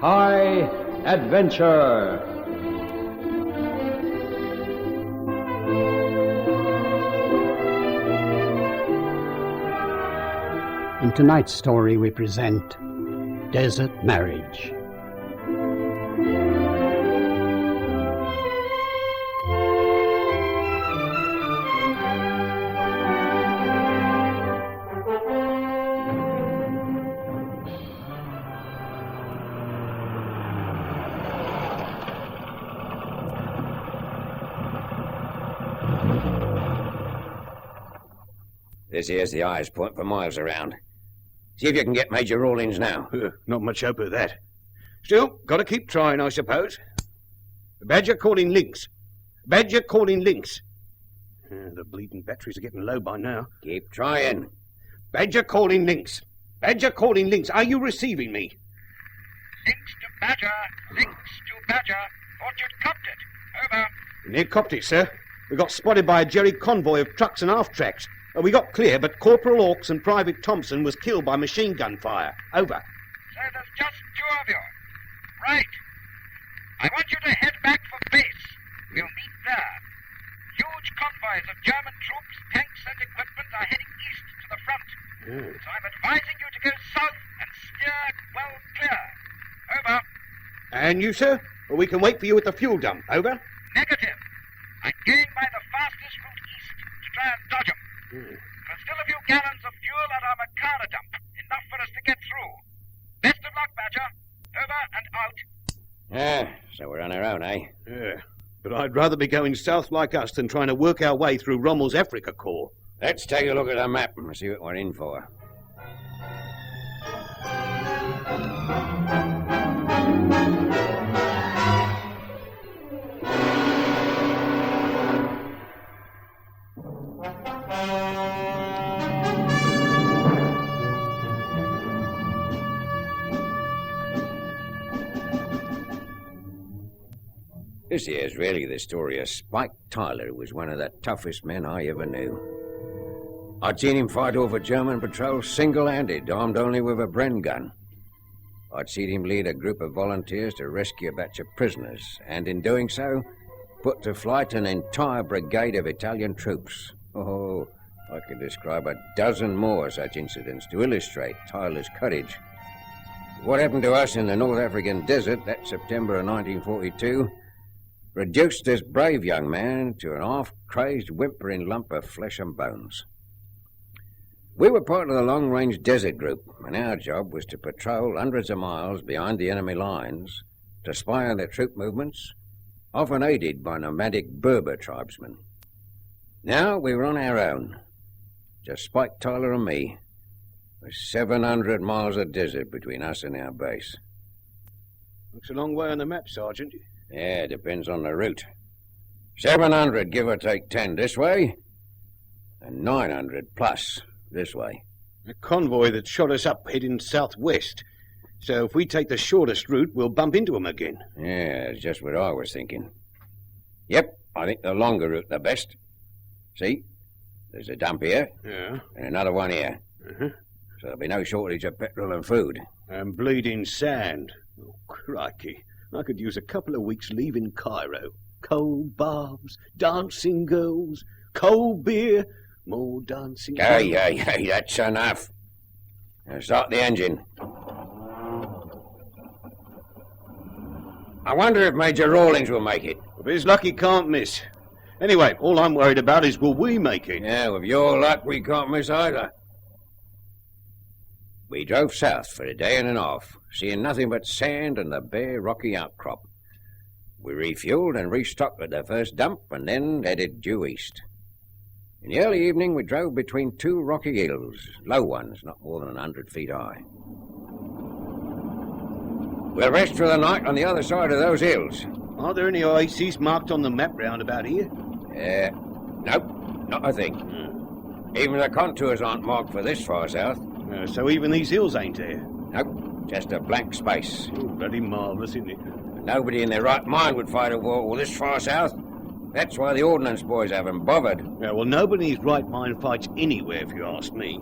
High Adventure. In tonight's story we present Desert Marriage. This here's the highest point for miles around. See if you can get Major Rawlins now. Not much hope of that. Still, got to keep trying, I suppose. Badger calling Lynx. Badger calling Lynx. The bleeding batteries are getting low by now. Keep trying. Badger calling Lynx. Badger calling Lynx. Are you receiving me? Lynx to Badger. Lynx to Badger. Thought you'd copped it. Over. Near copped it, sir. We got spotted by a jerry convoy of trucks and half tracks. We got clear, but Corporal Hawks and Private Thompson was killed by machine gun fire. Over. So there's just two of you. Right. I want you to head back for base. We'll meet there. Huge convoys of German troops, tanks, and equipment are heading east to the front. So I'm advising you to go south and steer well clear. Over. And you, sir? We can wait for you at the fuel dump. Over. Negative. I'm going by the fastest route east to try and dodge them. There's still a few gallons of fuel at our Makara dump. Enough for us to get through. Best of luck, Badger. Over and out. So we're on our own, eh? Yeah. But I'd rather be going south like us than trying to work our way through Rommel's Africa Corps. Let's take a look at the map and see what we're in for. This here's really the story of Spike Tyler, who was one of the toughest men I ever knew. I'd seen him fight off a German patrol single-handed, armed only with a Bren gun. I'd seen him lead a group of volunteers to rescue a batch of prisoners, and in doing so, put to flight an entire brigade of Italian troops. Oh, I could describe a dozen more such incidents to illustrate Tyler's courage. What happened to us in the North African desert that September of 1942 reduced this brave young man to an half-crazed, whimpering lump of flesh and bones. We were part of the long-range desert group, and our job was to patrol hundreds of miles behind the enemy lines to spy on their troop movements, often aided by nomadic Berber tribesmen. Now we were on our own, just Spike Tyler and me, with 700 miles of desert between us and our base. Looks a long way on the map, Sergeant. Yeah, it depends on the route. 700, give or take 10 this way, and 900 plus this way. A convoy that shot us up heading southwest. So if we take the shortest route, we'll bump into them again. Yeah, that's just what I was thinking. Yep, I think the longer route the best. See, there's a dump here, Yeah. and another one here. Uh-huh. So there'll be no shortage of petrol and food. And bleeding sand. Oh, crikey. I could use a couple of weeks leave in Cairo. Cold baths, dancing girls, cold beer, more dancing girls. Hey, that's enough. Now start the engine. I wonder if Major Rawlins will make it. If he's lucky, can't miss. Anyway, all I'm worried about is will we make it? Yeah, with your luck, we can't miss either. We drove south for a day and a half, seeing nothing but sand and the bare rocky outcrop. We refueled and restocked at the first dump and then headed due east. In the early evening, we drove between two rocky hills, low ones, not more than 100 feet high. We'll rest for the night on the other side of those hills. Are there any oases marked on the map round about here? Nope, not a thing. Even the contours aren't marked for this far south. So even these hills ain't there? Nope, just a blank space. Oh, bloody marvellous, isn't it? Nobody in their right mind would fight a war this far south. That's why the ordnance boys haven't bothered. Yeah, well, nobody in his right mind fights anywhere, if you ask me.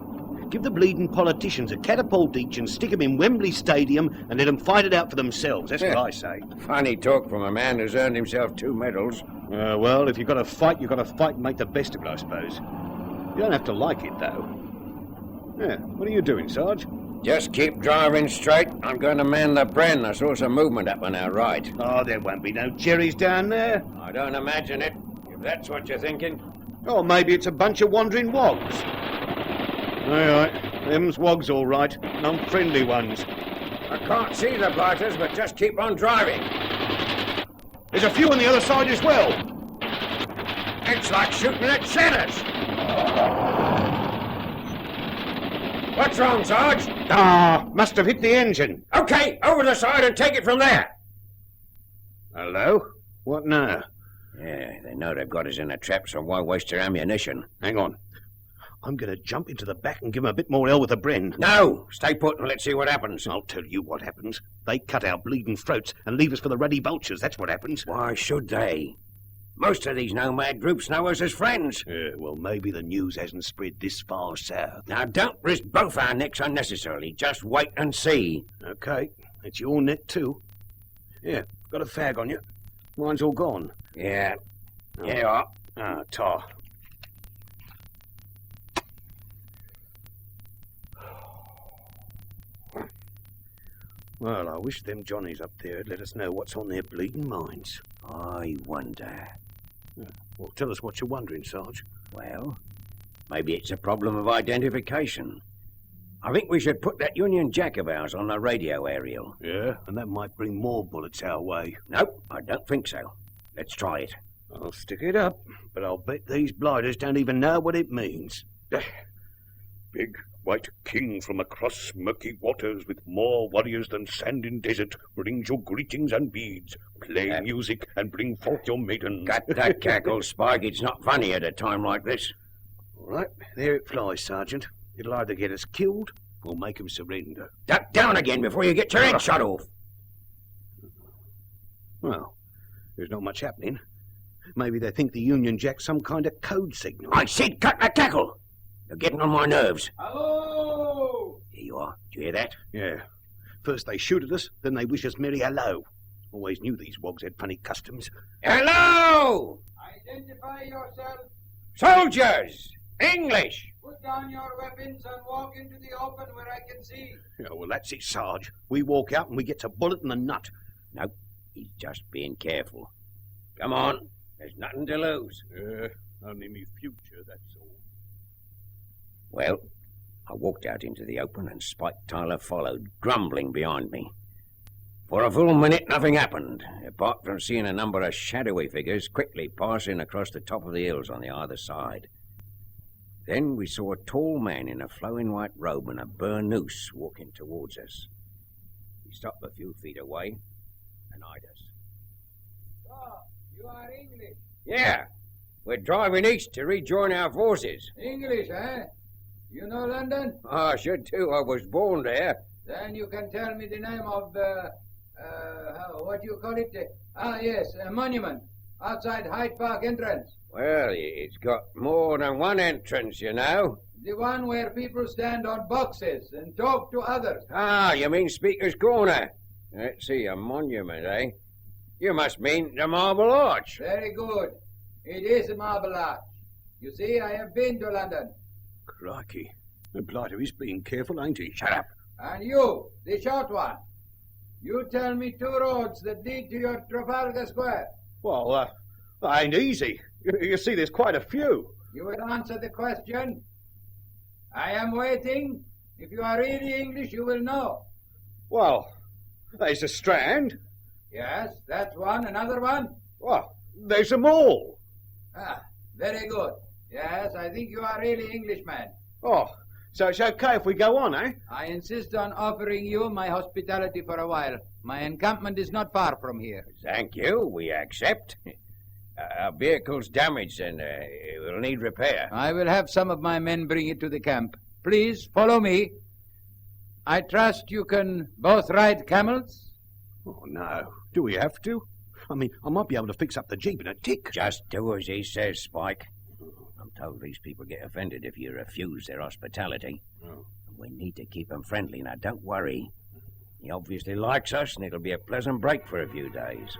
Give the bleeding politicians a catapult each and stick 'em in Wembley Stadium and let 'em fight it out for themselves. That's what I say. Funny talk from a man who's earned himself 2 medals. Well, if you've got to fight, you've got to fight and make the best of it, I suppose. You don't have to like it, though. Yeah, what are you doing, Sarge? Just keep driving straight. I'm going to man the Bren. I saw some movement up on our right. Oh, there won't be no Jerry's down there. I don't imagine it, if that's what you're thinking. Or maybe it's a bunch of wandering wogs. All right, them's wogs all right, and unfriendly ones. I can't see the blighters, but just keep on driving. There's a few on the other side as well. It's like shooting at shadows. What's wrong, Sarge? Must have hit the engine. Okay, over the side and take it from there. Hello? What now? Yeah, they know they've got us in a trap, so why waste their ammunition? Hang on. I'm going to jump into the back and give 'em a bit more hell with the Bren. No! Stay put and let's see what happens. I'll tell you what happens. They cut our bleeding throats and leave us for the ruddy vultures. That's what happens. Why should they? Most of these nomad groups know us as friends. Yeah, well, maybe the news hasn't spread this far south. Now, don't risk both our necks unnecessarily. Just wait and see. Okay, it's your neck too. Yeah, got a fag on you. Mine's all gone. Yeah, here you are. Tar. Well, I wish them Johnnies up there had let us know what's on their bleeding minds. I wonder. Well, tell us what you're wondering, Sarge. Well, maybe it's a problem of identification. I think we should put that Union Jack of ours on the radio aerial. Yeah, and that might bring more bullets our way. Nope, I don't think so. Let's try it. I'll stick it up, but I'll bet these blighters don't even know what it means. Big white king from across murky waters with more warriors than sand in desert brings your greetings and beads. Play music and bring forth your maidens. Cut that cackle, Spike. It's not funny at a time like this. All right, there it flies, Sergeant. It'll either get us killed or make 'em surrender. Duck down again before you get your head shot off. Well, there's not much happening. Maybe they think the Union Jack's some kind of code signal. I said cut that cackle. You're getting on my nerves. Hello! Here you are. Do you hear that? Yeah. First they shoot at us, then they wish us merry hello. Always knew these wogs had funny customs. Hello! Identify yourself. Soldiers! English! Put down your weapons and walk into the open where I can see. Yeah, well, that's it, Sarge. We walk out and we get a bullet in the nut. Nope. He's just being careful. Come on. There's nothing to lose. Only me future, that's all. Well, I walked out into the open and Spike Tyler followed, grumbling behind me. For a full minute, nothing happened, apart from seeing a number of shadowy figures quickly passing across the top of the hills on the other side. Then we saw a tall man in a flowing white robe and a burnoose walking towards us. He stopped a few feet away and eyed us. So, you are English. Yeah, we're driving east to rejoin our forces. English, eh? You know London? I should too. I was born there. Then you can tell me the name of the, what do you call it? Yes, a monument outside Hyde Park entrance. Well, it's got more than one entrance, you know. The one where people stand on boxes and talk to others. Ah, you mean Speaker's Corner. Let's see, a monument, eh? You must mean the Marble Arch. Very good. It is a Marble Arch. You see, I have been to London. Crikey. The blighter is being careful, ain't he? Shut up. And you, the short one. You tell me 2 roads that lead to your Trafalgar Square. Well, that ain't easy. You see, there's quite a few. You will answer the question. I am waiting. If you are really English, you will know. Well, there's a Strand. Yes, that's one. Another one? Well, there's a Mall. Ah, very good. Yes, I think you are really Englishman. Oh, so it's okay if we go on, eh? I insist on offering you my hospitality for a while. My encampment is not far from here. Thank you. We accept. Our vehicle's damaged and it will need repair. I will have some of my men bring it to the camp. Please, follow me. I trust you can both ride camels? Oh, no. Do we have to? I mean, I might be able to fix up the Jeep in a tick. Just do as he says, Spike. told these people get offended if you refuse their hospitality. Oh. We need to keep 'em friendly. Now, don't worry. He obviously likes us, and it'll be a pleasant break for a few days.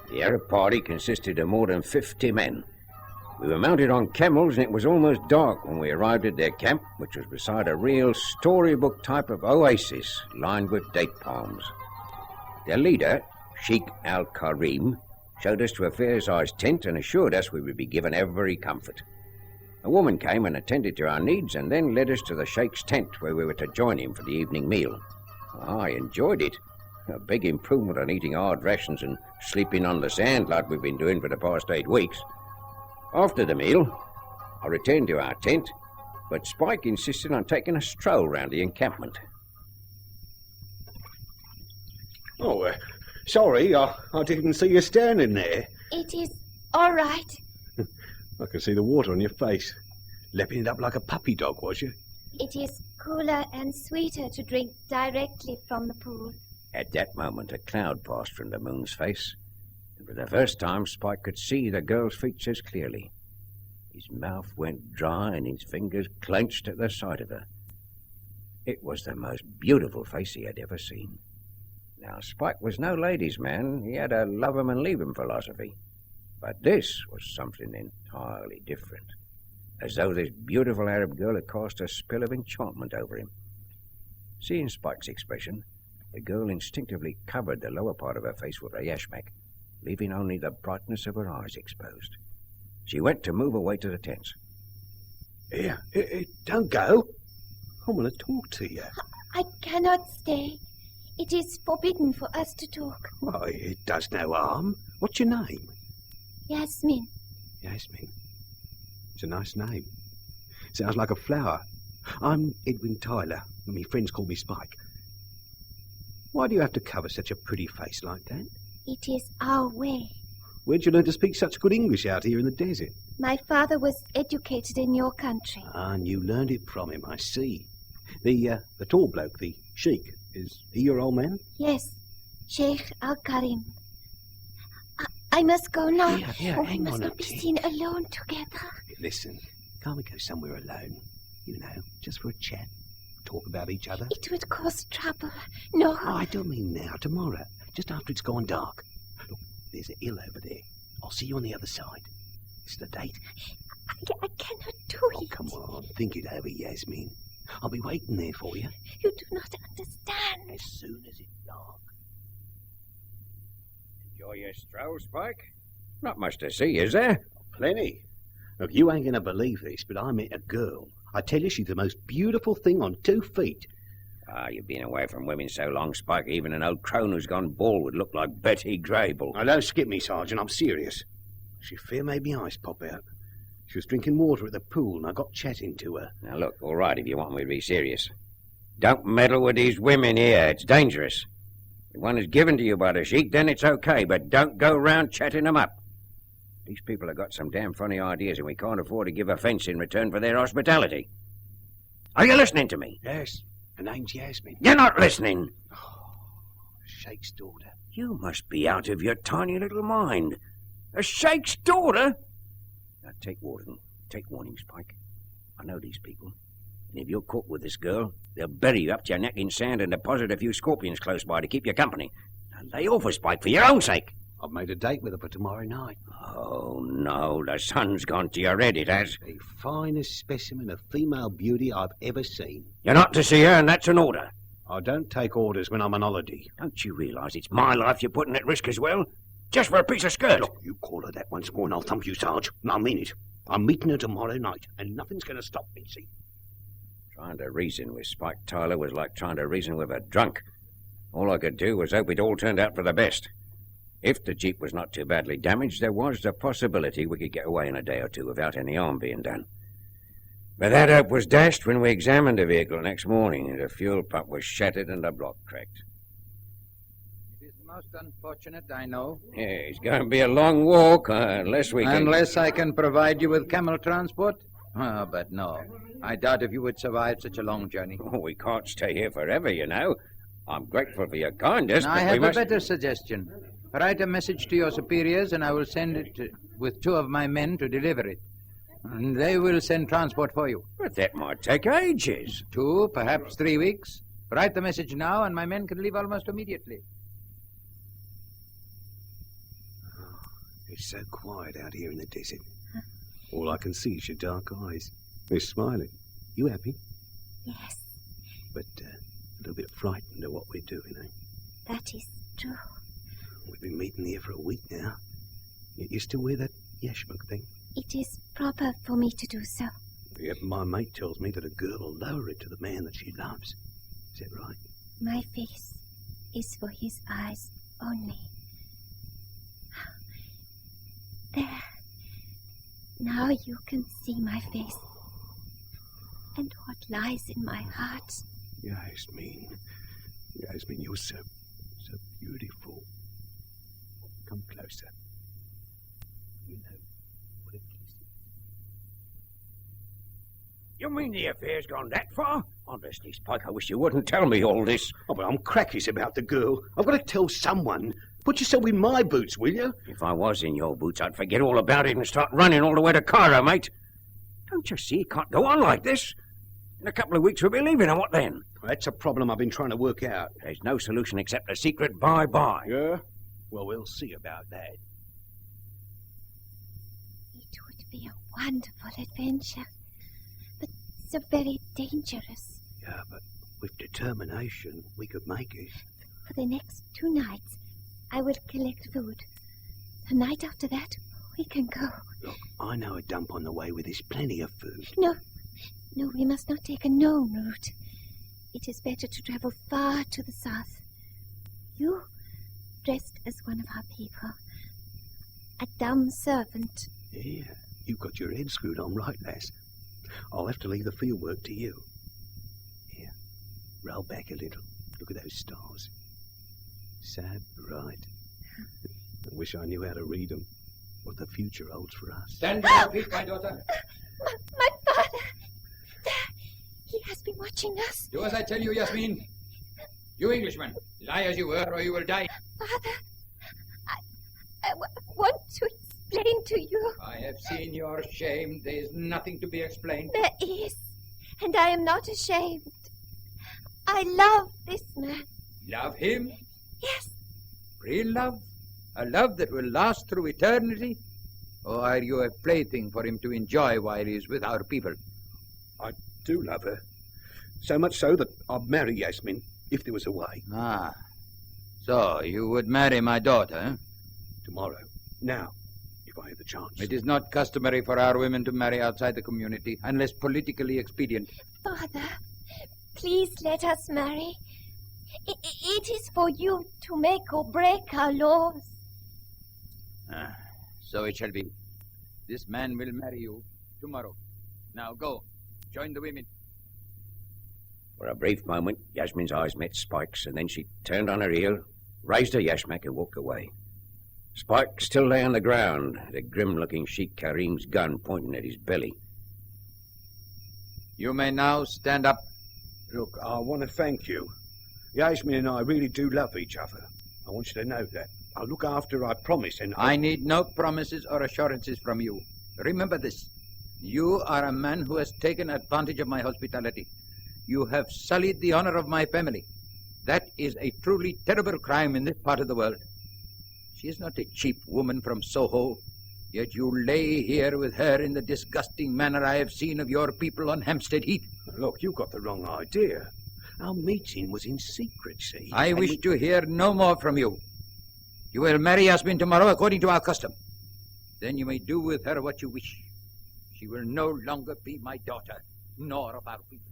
The Arab party consisted of more than 50 men. We were mounted on camels, and it was almost dark when we arrived at their camp, which was beside a real storybook type of oasis lined with date palms. Their leader, Sheikh Al-Karim, showed us to a fair-sized tent and assured us we would be given every comfort. A woman came and attended to our needs and then led us to the Sheikh's tent where we were to join him for the evening meal. I enjoyed it. A big improvement on eating hard rations and sleeping on the sand like we've been doing for the past 8 weeks. After the meal, I returned to our tent, but Spike insisted on taking a stroll round the encampment. Oh, sorry, I didn't see you standing there. It is all right. I can see the water on your face. Lapping it up like a puppy dog, was you? It is cooler and sweeter to drink directly from the pool. At that moment, a cloud passed from the moon's face, and for the first time Spike could see the girl's features clearly. His mouth went dry and his fingers clenched at the sight of her. It was the most beautiful face he had ever seen. Now, Spike was no ladies' man. He had a love 'em and leave 'em philosophy. But this was something entirely different, as though this beautiful Arab girl had cast a spell of enchantment over him. Seeing Spike's expression, the girl instinctively covered the lower part of her face with a yashmak, leaving only the brightness of her eyes exposed. She went to move away to the tents. Here, don't go. I want to talk to you. I cannot stay. It is forbidden for us to talk. Why, it does no harm. What's your name? Yasmin. Yasmin. It's a nice name. Sounds like a flower. I'm Edwin Tyler, and my friends call me Spike. Why do you have to cover such a pretty face like that? It is our way. Where'd you learn to speak such good English out here in the desert? My father was educated in your country. Ah, and you learned it from him, I see. The tall bloke, the sheik, is he your old man? Yes, Sheikh Al-Karim. I must go now. Here, we hang must on not a be tick. seen alone together. Listen, can't we go somewhere alone? You know, just for a chat. Talk about each other. It would cause trouble. No. Oh, I don't mean now, tomorrow, just after it's gone dark. Look, there's a hill over there. I'll see you on the other side. It's the date. I cannot do Oh, it. come on, think it over, Yasmin. I'll be waiting there for you You do not understand. as soon as it's dark. Enjoy your stroll, Spike? Not much to see, is there? Plenty. Look, you ain't going to believe this, but I met a girl. I tell you, she's the most beautiful thing on 2 feet. Ah, you've been away from women so long, Spike, even an old crone who's gone bald would look like Betty Grable. Now, don't skip me, Sergeant. I'm serious. She fair made me eyes pop out. She was drinking water at the pool, and I got chatting to her. Now, look, all right, if you want me to be serious. Don't meddle with these women here. It's dangerous. If one is given to you by the sheik, then it's okay, but don't go round chatting them up. These people have got some damn funny ideas, and we can't afford to give offence in return for their hospitality. Are you listening to me? Yes, her name's Yasmin. You're not listening. Sheikh's daughter. You must be out of your tiny little mind. A sheik's daughter? Now, take warning, Spike. I know these people. And if you're caught with this girl, they'll bury you up to your neck in sand and deposit a few scorpions close by to keep you company. Now, lay off, Spike, for your own sake. I've made a date with her for tomorrow night. Oh, no, the sun's gone to your head, it has. The finest specimen of female beauty I've ever seen. You're not to see her, and that's an order. I don't take orders when I'm on holiday. Don't you realise it's my life you're putting at risk as well? Just for a piece of skirt. Look, you call her that once more and I'll thump you, Sarge. And I mean it. I'm meeting her tomorrow night, and nothing's going to stop me, see? Trying to reason with Spike Tyler was like trying to reason with a drunk. All I could do was hope it all turned out for the best. If the Jeep was not too badly damaged, there was the possibility we could get away in a day or two without any harm being done. But that hope was dashed when we examined the vehicle next morning. The fuel pump was shattered and the block cracked. It is most unfortunate, I know. Yeah, it's going to be a long walk, unless we can... Unless I can provide you with camel transport. Oh, but no. I doubt if you would survive such a long journey. Oh, we can't stay here forever, you know. I'm grateful for your kindness, I but have we a must... better suggestion. Write a message to your superiors, and I will send it with 2 of my men to deliver it. And they will send transport for you. But that might take ages. 2, perhaps 3 weeks. Write the message now, and my men can leave almost immediately. It's so quiet out here in the desert. All I can see is your dark eyes. They're smiling. You happy? Yes, But a little bit frightened of what we're doing, eh? that is true. We've been meeting here for a week now. Yet you still wear that yashmak thing? It is proper for me to do so. Yet my mate tells me that a girl will lower it to the man that she loves. Is that right? My face is for his eyes only. There. Now you can see my face. And what lies in my heart. Yasmin, you're so beautiful. Come closer. You know what a kiss is. You mean the affair's gone that far? Honestly, Spike, I wish you wouldn't tell me all this. Oh, but I'm crackish about the girl. I've got to tell someone. Put yourself in my boots, will you? If I was in your boots, I'd forget all about it and start running all the way to Cairo, mate. Don't you see it can't go on like this? In a couple of weeks we'll be leaving, and what then? That's a problem I've been trying to work out. There's no solution except a secret bye-bye. Yeah? Well, we'll see about that. It would be a wonderful adventure, but so very dangerous. Yeah, but with determination, we could make it. For the next 2 nights, I will collect food. The night after that, we can go. Look, I know a dump on the way where there's plenty of food. No, we must not take a known route. It is better to travel far to the south. You, dressed as one of our people, a dumb servant. Yeah, you've got your head screwed on right, lass. I'll have to leave the field work to you. Here, roll back a little. Look at those stars. So bright. I wish I knew how to read them. What the future holds for us. Stand down, please, my daughter. My father! There! He has been watching us. Do as I tell you, Yasmin. You Englishmen, lie as you were, or you will die. Father, I want to explain to you. I have seen your shame. There is nothing to be explained. There is, and I am not ashamed. I love this man. Love him? Yes, Real love? A love that will last through eternity? Or are you a plaything for him to enjoy while he is with our people? I do love her. So much so that I'd marry Yasmin if there was a way. Ah. So you would marry my daughter, eh? Tomorrow. Now, if I had the chance. It is not customary for our women to marry outside the community, unless politically expedient. Father, please let us marry. It is for you to make or break our laws. Ah, so it shall be. This man will marry you tomorrow. Now go. Join the women. For a brief moment, Yasmin's eyes met Spike's, and then she turned on her heel, raised her yashmak, and walked away. Spike still lay on the ground, the grim-looking Sheikh Karim's gun pointing at his belly. You may now stand up. Look, I want to thank you. Yasmin and I really do love each other. I want you to know that. I'll look after her, I promise, and I need no promises or assurances from you. Remember this. You are a man who has taken advantage of my hospitality. You have sullied the honor of my family. That is a truly terrible crime in this part of the world. She is not a cheap woman from Soho, yet you lay here with her in the disgusting manner I have seen of your people on Hampstead Heath. Look, you've got the wrong idea. Our meeting was in secret, see? I wish to hear no more from you. You will marry Yasmin tomorrow according to our custom. Then you may do with her what you wish. She will no longer be my daughter, nor of our people.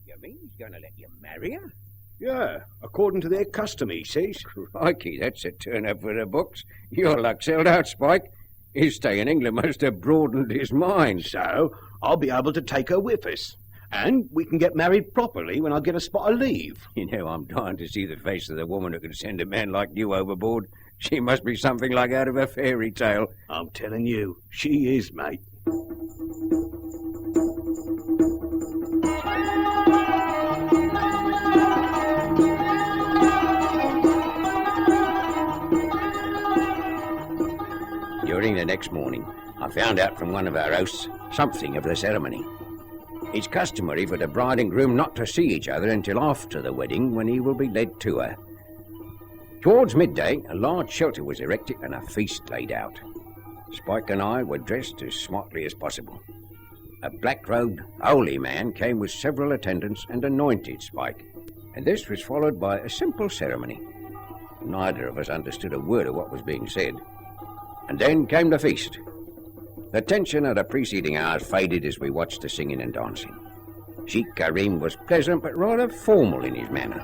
You mean he's going to let you marry her? Yeah, according to their custom, he says. Crikey, that's a turn up for the books. Your luck's held out, Spike. His stay in England must have broadened his mind. So, I'll be able to take her with us. And we can get married properly when I get a spot of leave. You know, I'm dying to see the face of the woman who can send a man like you overboard. She must be something like out of a fairy tale. I'm telling you, she is, mate. During the next morning, I found out from one of our hosts something of the ceremony. It's customary for the bride and groom not to see each other until after the wedding, when he will be led to her. Towards midday, a large shelter was erected and a feast laid out. Spike and I were dressed as smartly as possible. A black-robed, holy man came with several attendants and anointed Spike, and this was followed by a simple ceremony. Neither of us understood a word of what was being said. And then came the feast. The tension of the preceding hours faded as we watched the singing and dancing. Sheikh Karim was pleasant but rather formal in his manner.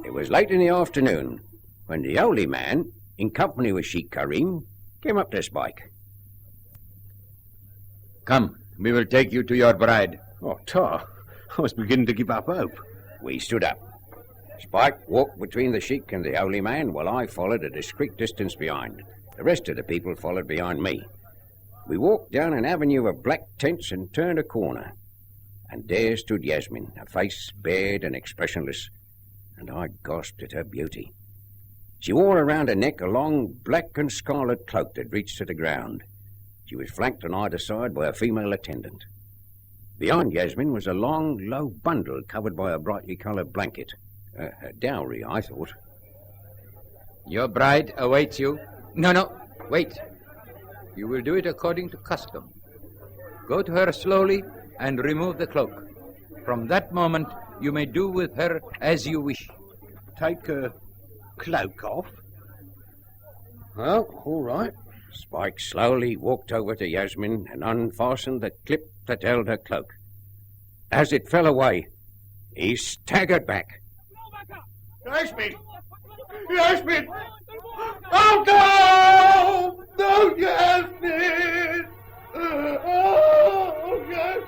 It was late in the afternoon when the holy man, in company with Sheikh Karim, came up to Spike. Come, we will take you to your bride. Oh, Tar, I was beginning to give up hope. We stood up. Spike walked between the sheik and the holy man, while I followed a discreet distance behind. The rest of the people followed behind me. We walked down an avenue of black tents and turned a corner. And there stood Yasmin, her face bared and expressionless, and I gasped at her beauty. She wore around her neck a long black and scarlet cloak that reached to the ground. She was flanked on either side by a female attendant. Beyond Yasmin was a long, low bundle covered by a brightly coloured blanket. A dowry, I thought. Your bride awaits you. No, wait. You will do it according to custom. Go to her slowly and remove the cloak. From that moment, you may do with her as you wish. Take her cloak off? Well, all right. Spike slowly walked over to Yasmin and unfastened the clip that held her cloak. As it fell away, he staggered back. Yasmin! Yasmin! Oh, no! No, Yasmin! Oh, Yasmin!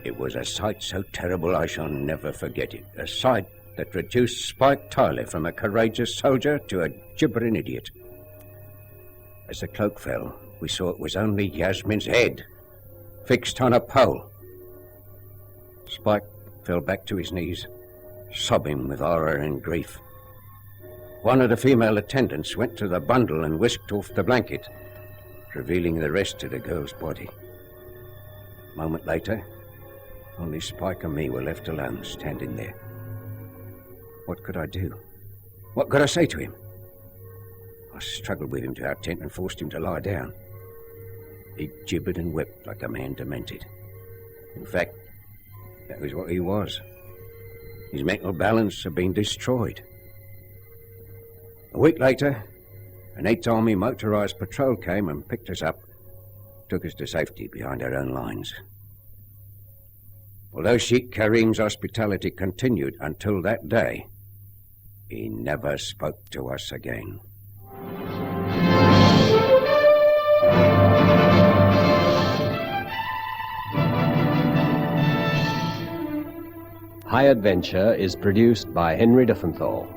It was a sight so terrible I shall never forget it. A sight that reduced Spike Tyler from a courageous soldier to a gibbering idiot. As the cloak fell, we saw it was only Yasmin's head, fixed on a pole. Spike fell back to his knees, sobbing with horror and grief. One of the female attendants went to the bundle and whisked off the blanket, revealing the rest of the girl's body. A moment later, only Spike and me were left alone, standing there. What could I do? What could I say to him? I struggled with him to our tent and forced him to lie down. He gibbered and wept like a man demented. In fact, that was what he was. His mental balance had been destroyed. A week later, an 8th Army motorised patrol came and picked us up, took us to safety behind our own lines. Although Sheikh Karim's hospitality continued until that day, he never spoke to us again. High Adventure is produced by Henry Duffenthal.